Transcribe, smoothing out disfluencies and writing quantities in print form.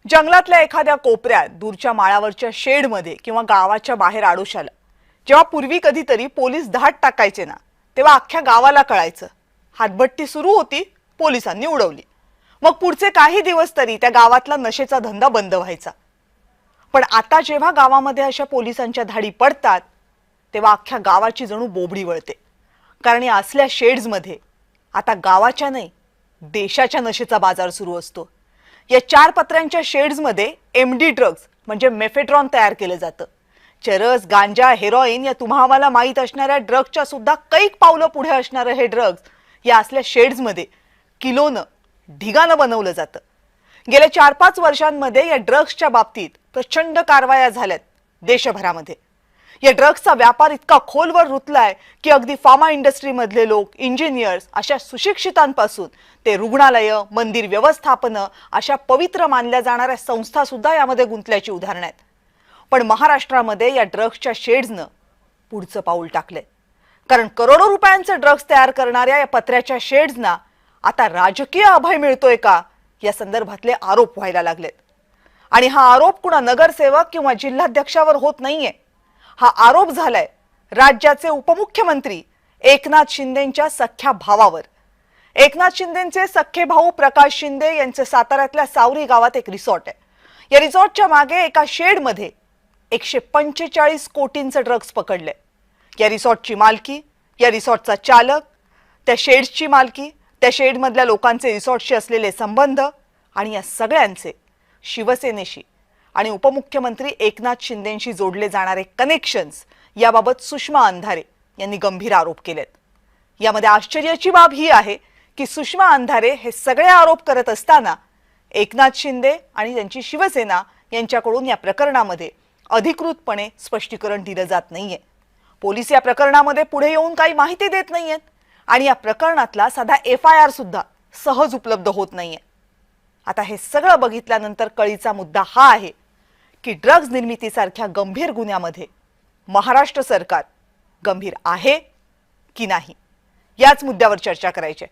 जंगलातल्या एखाद्या कोपऱ्यात दूरच्या माळावरच्या शेडमध्ये किंवा गावाच्या बाहेर आडोशाला जेव्हा पूर्वी कधीतरी पोलीस धाड टाकायचे ना, तेव्हा अख्ख्या गावाला कळायचं हातभट्टी सुरू होती, पोलिसांनी उडवली. मग पुढचे काही दिवस तरी त्या गावातला नशेचा धंदा बंद व्हायचा. पण आता जेव्हा गावामध्ये अशा पोलिसांच्या धाडी पडतात तेव्हा अख्ख्या गावाची जणू बोबडी वळते. कारण या असल्या शेड्समध्ये आता गावाच्या नाही, देशाच्या नशेचा बाजार सुरू असतो. या 4 पत्र्यांच्या शेड्समध्ये एमडी ड्रग्ज म्हणजे मेफेड्रॉन तयार केलं जातं. चरस, गांजा, हेरोईन या तुम्हाला माहीत असणाऱ्या ड्रग्जच्या सुद्धा कैक पावलं पुढे असणारं हे ड्रग्ज या असल्या शेड्समध्ये किलोनं, ढिगानं बनवलं जातं. गेल्या 4-5 वर्षांमध्ये या ड्रग्जच्या बाबतीत प्रचंड कारवाया झाल्यात देशभरामध्ये. या ड्रग्जचा व्यापार इतका खोलवर रुतलाय की अगदी फार्मा इंडस्ट्रीमधले लोक, इंजिनियर्स अशा सुशिक्षितांपासून ते रुग्णालय, मंदिर व्यवस्थापन अशा पवित्र मानल्या जाणाऱ्या संस्था सुद्धा यामध्ये गुंतल्याची उदाहरणं आहेत. पण महाराष्ट्रामध्ये या ड्रग्जच्या शेड्सनं पुढचं पाऊल टाकलंय. कारण करोडो रुपयांचे ड्रग्ज तयार करणाऱ्या या पत्र्याच्या शेड्सना आता राजकीय अभय मिळतोय का या संदर्भातले आरोप व्हायला लागलेत. आणि हा आरोप कुणा नगरसेवक किंवा जिल्हाध्यक्षावर होत नाहीये. हा आरोप झालाय राज्याचे उपमुख्यमंत्री एकनाथ शिंदेंच्या सख्ख्या भावावर. एकनाथ शिंदेंचे सख्खे भाऊ प्रकाश शिंदे यांचे साताऱ्यातल्या सावरी गावात एक रिसॉर्ट आहे. या रिसॉर्टच्या मागे एका शेडमध्ये 145 कोटींचे ड्रग्ज पकडले. या रिसॉर्टची मालकी, या रिसॉर्टचा चालक, त्या शेड्सची मालकी, त्या शेडमधल्या लोकांचे रिसॉर्टशी असलेले संबंध आणि या सगळ्यांचे शिवसेनेशी आणि उपमुख्यमंत्री एकनाथ शिंदेंशी जोडले जाणारे कनेक्शन्स याबाबत सुषमा अंधारे यांनी गंभीर आरोप केलेत. यामध्ये आश्चर्याची बाब ही आहे की सुषमा अंधारे हे सगळे आरोप करत असताना एकनाथ शिंदे आणि त्यांची शिवसेना यांच्याकडून या प्रकरणामध्ये अधिकृतपणे स्पष्टीकरण दिलं जात नाहीये. पोलीस या प्रकरणामध्ये पुढे येऊन काही माहिती देत नाहीयेत आणि या प्रकरणातला साधा FIR सुद्धा सहज उपलब्ध होत नाहीये. आता हे सगळं बघितल्यानंतर कळीचा मुद्दा हा आहे की ड्रग्ज निर्मितीसारख्या गंभीर गुन्ह्यामध्ये महाराष्ट्र सरकार गंभीर आहे की नाही, याच मुद्द्यावर चर्चा करायची.